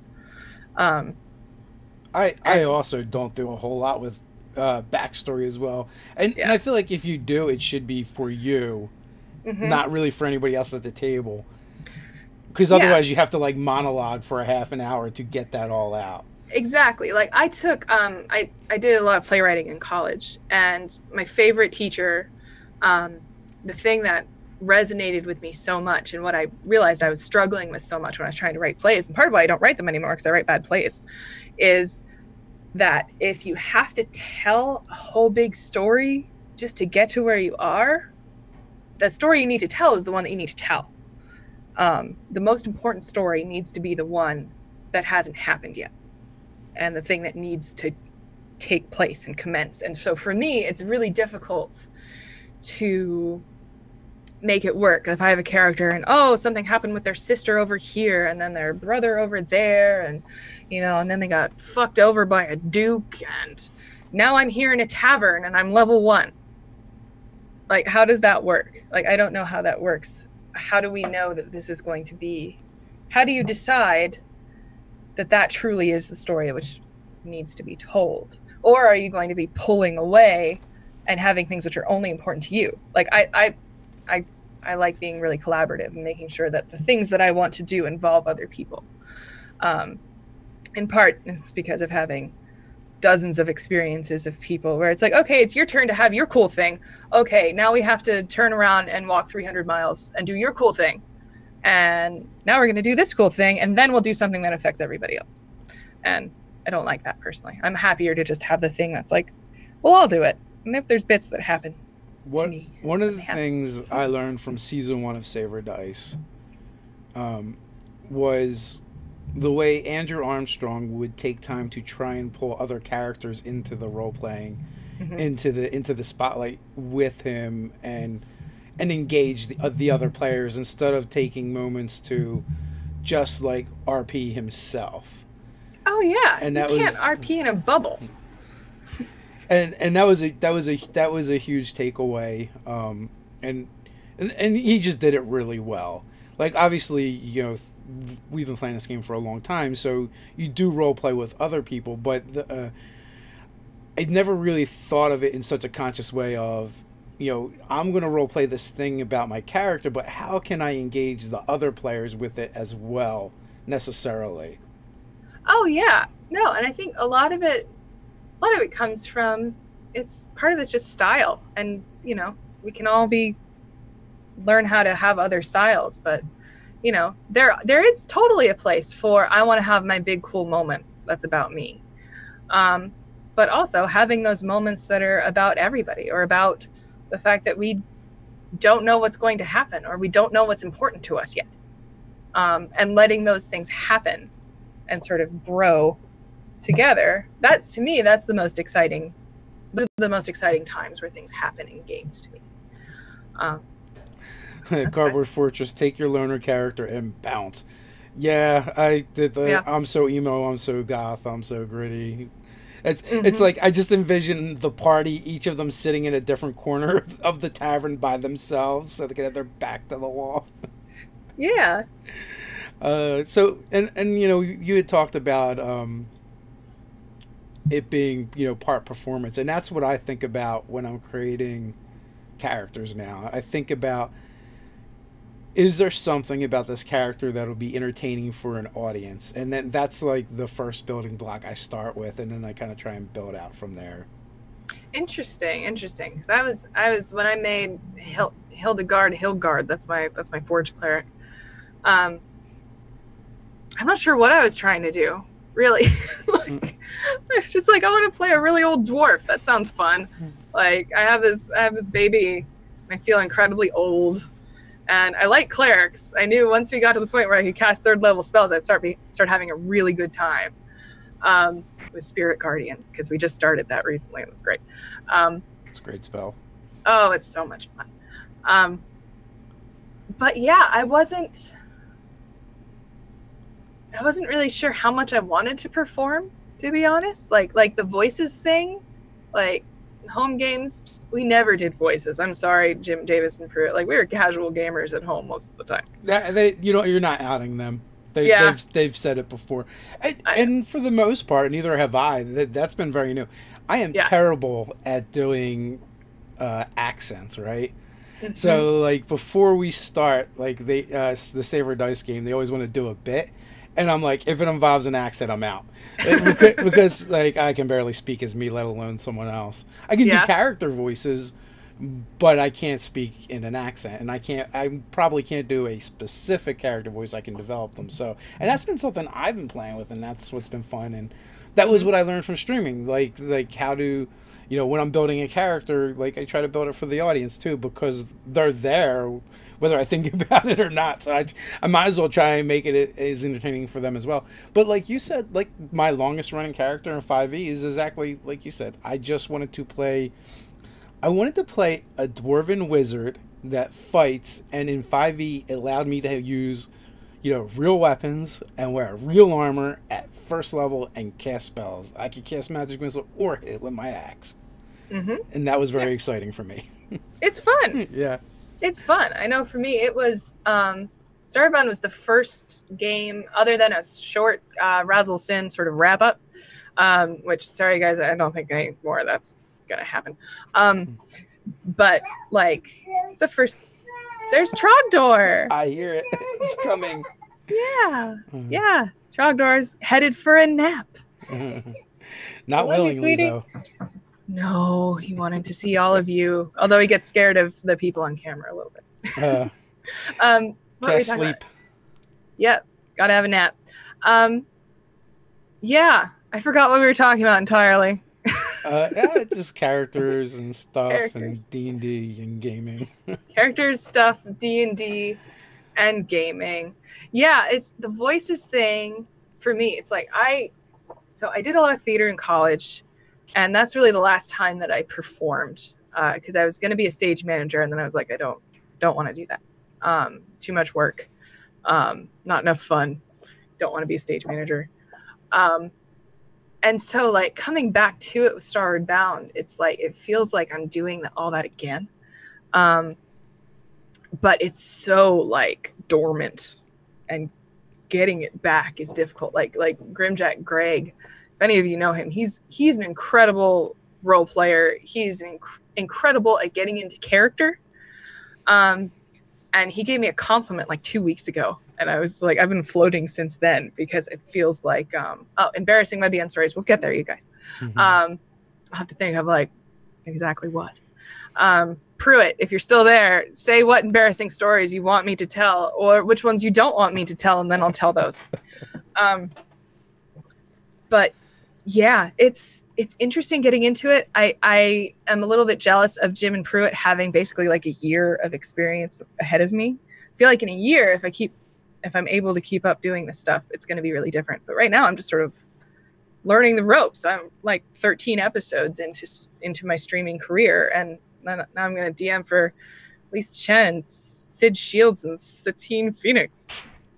I also don't do a whole lot with backstory as well, and I feel like if you do, it should be for you, not really for anybody else at the table, because otherwise you have to like monologue for a half an hour to get that all out. Exactly. Like I took, I did a lot of playwriting in college, and my favorite teacher, the thing that resonated with me so much, and what I realized I was struggling with so much when I was trying to write plays, and part of why I don't write them anymore, because I write bad plays, is that if you have to tell a whole big story just to get to where you are, the story you need to tell is the one that you need to tell. The most important story needs to be the one that hasn't happened yet, and the thing that needs to take place and commence. And so for me, it's really difficult to make it work. If I have a character and, oh, something happened with their sister over here, and then their brother over there, and, and then they got fucked over by a duke, and, now I'm here in a tavern and I'm level 1. Like, how does that work? Like, I don't know how that works. How do we know that this is going to be? How do you decide that that truly is the story which needs to be told? Or are you going to be pulling away and having things which are only important to you? Like, I like being really collaborative and making sure that the things that I want to do involve other people. In part, it's because of having dozens of experiences of people where it's like, okay, it's your turn to have your cool thing. Okay, now we have to turn around and walk 300 miles and do your cool thing. And now we're going to do this cool thing, and then we'll do something that affects everybody else. And I don't like that personally. I'm happier to just have the thing that's like, well, I'll do it. And if there's bits that happen to me. One of the things I learned from season 1 of Savor Dice was the way Andrew Armstrong would take time to try and pull other characters into the role playing, into the spotlight with him, and engage the other players instead of taking moments to just like RP himself. Oh yeah, and you can't RP in a bubble. And that was a huge takeaway. And he just did it really well. Like, obviously, you know, we've been playing this game for a long time, so you do role play with other people, but I never really thought of it in such a conscious way of, you know, I'm going to role play this thing about my character, but how can I engage the other players with it as well, necessarily? Oh yeah, no, and I think a lot of it comes from, it's part of it's just style, and you know, we can all learn how to have other styles, but you know, there is totally a place for, I want to have my big cool moment that's about me, but also having those moments that are about everybody, or about the fact that we don't know what's going to happen, or we don't know what's important to us yet, and letting those things happen and sort of grow together. That's, to me, that's the most exciting times where things happen in games to me. Cardboard Fortress, take your loner character and bounce. Yeah, I did I'm so emo, I'm so goth, I'm so gritty. It's like I just envision the party, each of them sitting in a different corner of the tavern by themselves, so they can have their back to the wall. Yeah. So and you know, you had talked about it being, you know, part performance, and that's what I think about when I'm creating characters now. I think about, is there something about this character that'll be entertaining for an audience? And then that's like the first building block I start with, and then I kind of try and build out from there. Interesting. Because I was when I made Hildegard, that's my forge cleric. I'm not sure what I was trying to do, really. Like, it's just like, I want to play a really old dwarf. That sounds fun. Like, I have this baby, and I feel incredibly old. And I like clerics. I knew once we got to the point where I could cast 3rd level spells, I'd start having a really good time with Spirit Guardians, because we just started that recently, and it was great. It's a great spell. Oh, it's so much fun. But yeah, I wasn't really sure how much I wanted to perform, to be honest. Like the voices thing, like home games, we never did voices. I'm sorry, Jim Davis and Pruitt. Like, we were casual gamers at home most of the time. You're not outing them. They've said it before, and for the most part, neither have I. That's been very new. I am terrible at doing accents, right? Mm-hmm. So, like, before we start, like, the Savor Dice game, they always want to do a bit. And I'm like, if it involves an accent, I'm out. Because, like, I can barely speak as me, let alone someone else. I can do character voices, but I can't speak in an accent. And I probably can't do a specific character voice. I can develop them. So, and that's been something I've been playing with, and that's what's been fun. And that was what I learned from streaming. Like how to, you know, when I'm building a character, like, I try to build it for the audience, too, because they're there, whether I think about it or not. So I might as well try and make it as entertaining for them as well. But like you said, like, my longest running character in 5e is exactly like you said. I wanted to play a dwarven wizard that fights, and in 5e it allowed me to use, real weapons and wear real armor at first level and cast spells. I could cast magic missile or hit with my axe. And that was very exciting for me. It's fun. Yeah. It's fun. I know for me, it was, Starbound was the first game, other than a short Razzle Sin sort of wrap up, which, sorry guys, I don't think any more of that's going to happen. But, like, it's the first, there's Trogdor. I hear it. It's coming. Yeah. Yeah. Trogdor's headed for a nap. Not willingly, though. No, he wanted to see all of you. Although he gets scared of the people on camera a little bit. Can't sleep. About? Yep, gotta have a nap. Yeah, I forgot what we were talking about entirely. Just characters and stuff, and D&D and gaming. Characters, stuff, D&D, and gaming. Yeah, it's the voices thing for me. It's like I did a lot of theater in college. And that's really the last time that I performed, because I was going to be a stage manager, and then I was like, I don't want to do that. Too much work, not enough fun. Don't want to be a stage manager. And so, like, coming back to it with Starward Bound, it's like it feels like I'm doing all that again, but it's so like dormant, and getting it back is difficult. Like Grimjack Greg. If any of you know him, he's an incredible role player. He's incredible at getting into character. And he gave me a compliment like 2 weeks ago. And I was like, I've been floating since then because it feels like, embarrassing might be on stories. We'll get there, you guys. I'll have to think of like exactly what. Pruitt, if you're still there, say what embarrassing stories you want me to tell or which ones you don't want me to tell, and then I'll tell those. But yeah, it's interesting getting into it. I am a little bit jealous of Jim and Pruitt having basically like a year of experience ahead of me. I feel like in a year, if I'm able to keep up doing this stuff, it's going to be really different. But right now, I'm just sort of learning the ropes. I'm like 13 episodes into my streaming career, and now I'm going to DM for Lysa Chen, Sid Shields, and Satine Phoenix.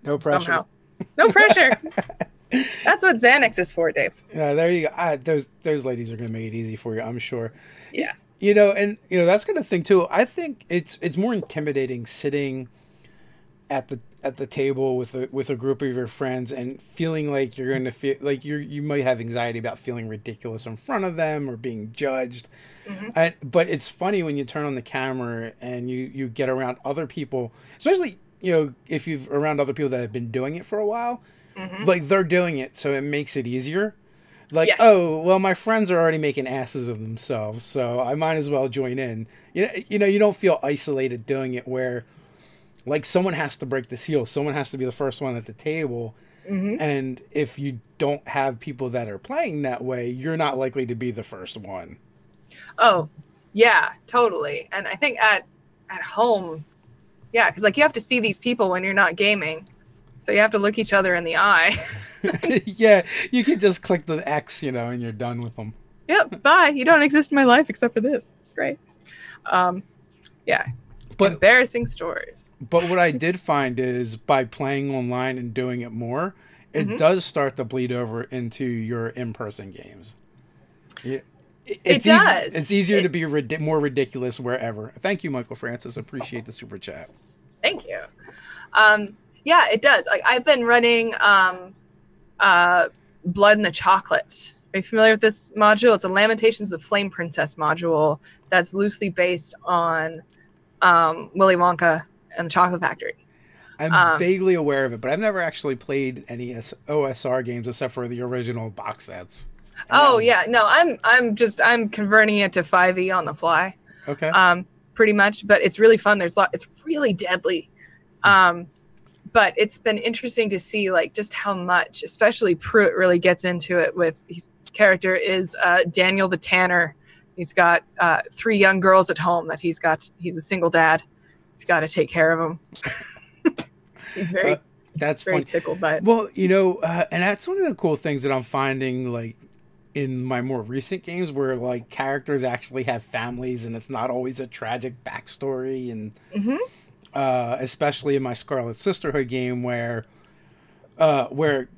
No pressure. Somehow. No pressure. That's what Xanax is for, Dave. Yeah, there you go. Those ladies are going to make it easy for you, I'm sure. Yeah. That's kind of thing too. I think it's more intimidating sitting at the table with a group of your friends and feeling like you're going to feel like you might have anxiety about feeling ridiculous in front of them or being judged. But it's funny when you turn on the camera and you get around other people, especially if you're around other people that have been doing it for a while. Like they're doing it, so it makes it easier. Like, yes. Oh, well, my friends are already making asses of themselves, so I might as well join in. You don't feel isolated doing it where, like, someone has to break the seal. Someone has to be the first one at the table. And if you don't have people that are playing that way, you're not likely to be the first one. Oh, yeah, totally. And I think at home, yeah, because, like, you have to see these people when you're not gaming. So you have to look each other in the eye. Yeah, you can just click the X, and you're done with them. Yep, bye. You don't exist in my life except for this. Great. Yeah, but embarrassing stories. But what I did find is by playing online and doing it more, it does start to bleed over into your in-person games. It does. It's easier to be more ridiculous wherever. Thank you, Michael Francis. Appreciate the super chat. Thank you. Yeah, it does. I've been running Blood in the Chocolate. Are you familiar with this module? It's a Lamentations of the Flame Princess module that's loosely based on Willy Wonka and the Chocolate Factory. I'm vaguely aware of it, but I've never actually played any OSR games except for the original box sets. Yeah, no, I'm converting it to 5e on the fly. Okay. Pretty much, but it's really fun. It's really deadly. But it's been interesting to see like just how much, especially Pruitt really gets into it with his character is Daniel the Tanner. He's got 3 young girls at home that he's a single dad. He's got to take care of them. He's very tickled by it. Well, and that's one of the cool things that I'm finding like in my more recent games where like characters actually have families and it's not always a tragic backstory and especially in my Scarlet Sisterhood game where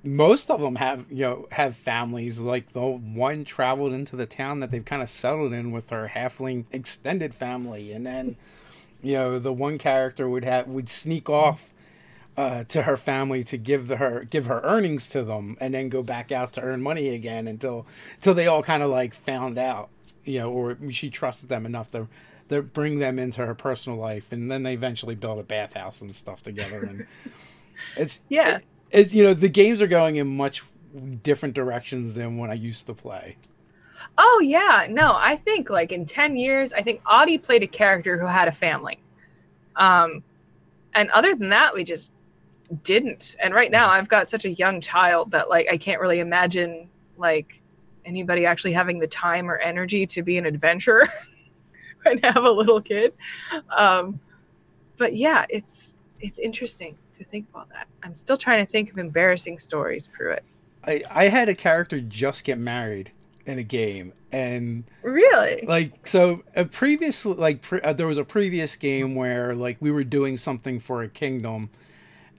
most of them have families. Like the one traveled into the town that they've kind of settled in with her halfling extended family, and then the one character would sneak off to her family to give her earnings to them, and then go back out to earn money again until they all kind of like found out, or she trusted them enough to bring them into her personal life, and then they eventually built a bathhouse and stuff together. And it's the games are going in much different directions than when I used to play. Oh yeah, no, I think like in 10 years, I think Audie played a character who had a family, and other than that, we just didn't. And right now, I've got such a young child that like I can't really imagine like anybody actually having the time or energy to be an adventurer and have a little kid. But yeah, it's interesting to think about that. I'm still trying to think of embarrassing stories, Pruitt. I had a character just get married in a game, and really, like, so a previous there was a previous game where like we were doing something for a kingdom,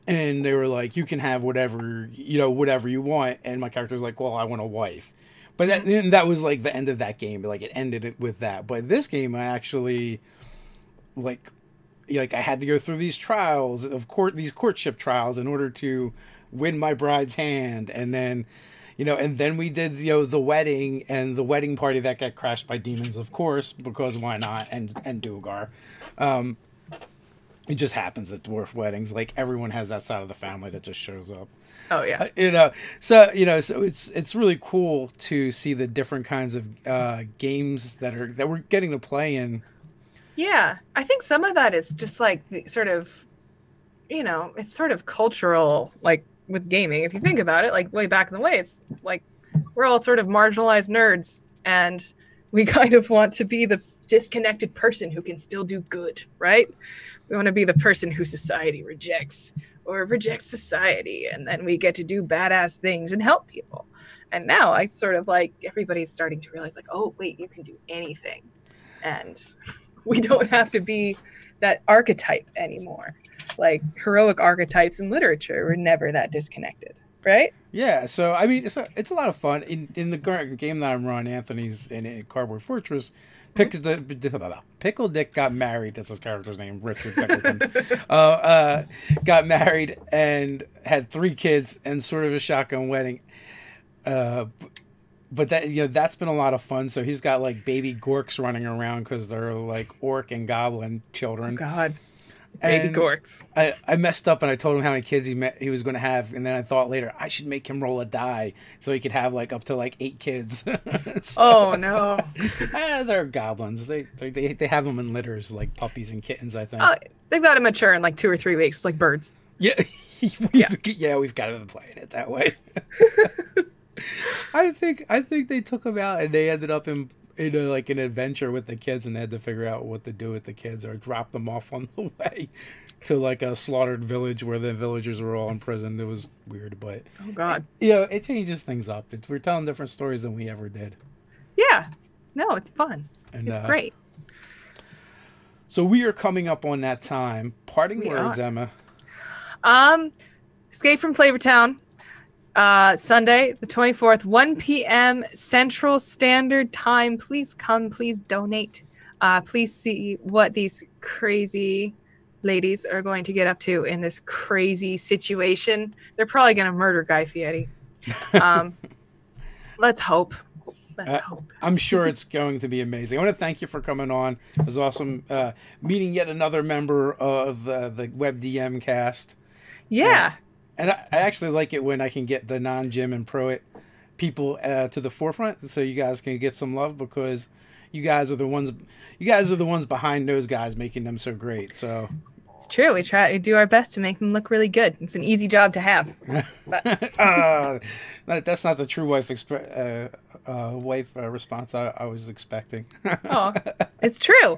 and they were like, you can have whatever you want, and my character was like, well, I want a wife. But that was like the end of that game. Like it ended with that. But this game, I actually like I had to go through these trials these courtship trials in order to win my bride's hand, and then and then we did the wedding, and the wedding party that got crashed by demons, of course, because why not? And Duergar. It just happens at dwarf weddings. Like everyone has that side of the family that just shows up. Oh yeah. So it's really cool to see the different kinds of games that we're getting to play in. Yeah, I think some of that is just like sort of, it's sort of cultural, like with gaming. If you think about it, like way back in the way, it's like we're all sort of marginalized nerds, and we kind of want to be the disconnected person who can still do good, right? We want to be the person who society rejects, or rejects society, and then we get to do badass things and help people. And now I sort of like everybody's starting to realize like, oh wait, you can do anything, and we don't have to be that archetype anymore. Like heroic archetypes in literature were never that disconnected, right? Yeah, so I mean, it's a lot of fun. In the game that I'm running, Anthony's in Cardboard Fortress, Pickle Dick got married. That's his character's name, Richard Pickleton. Got married and had 3 kids and sort of a shotgun wedding. But that's been a lot of fun. So he's got like baby gorks running around because they're like orc and goblin children. Oh God, baby gorks. I messed up and I told him how many kids he was going to have, and then I thought later I should make him roll a die so he could have like up to like 8 kids. Oh no. They're goblins. They have them in litters like puppies and kittens, I think. They've got to mature in like 2 or 3 weeks, like birds. Yeah, we've got to be playing it that way. I think they took them out and they ended up in like an adventure with the kids, and they had to figure out what to do with the kids or drop them off on the way to like a slaughtered village where the villagers were all imprisoned. It was weird, but oh God, it changes things up. We're telling different stories than we ever did. Yeah, no, it's fun. And, it's great. So we are coming up on that time. Parting words, Emma. Escape from Flavortown. Sunday, the 24th, 1 p.m. Central Standard Time. Please come. Please donate. Please see what these crazy ladies are going to get up to in this crazy situation. They're probably going to murder Guy Fieri. Let's hope. Let's hope. I'm sure it's going to be amazing. I want to thank you for coming on. It was awesome meeting yet another member of the WebDM cast. Yeah. And I actually like it when I can get the non-Jim and Pruitt people to the forefront, so you guys can get some love, because you guys are the ones behind those guys, making them so great. So it's true. We do our best to make them look really good. It's an easy job to have. But that's not the true wife response I was expecting. Oh, it's true.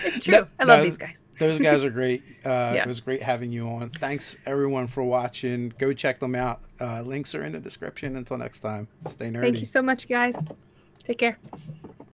It's true. I love these guys. Those guys are great. It was great having you on. Thanks, everyone, for watching. Go check them out. Links are in the description. Until next time, stay nerdy. Thank you so much, guys. Take care.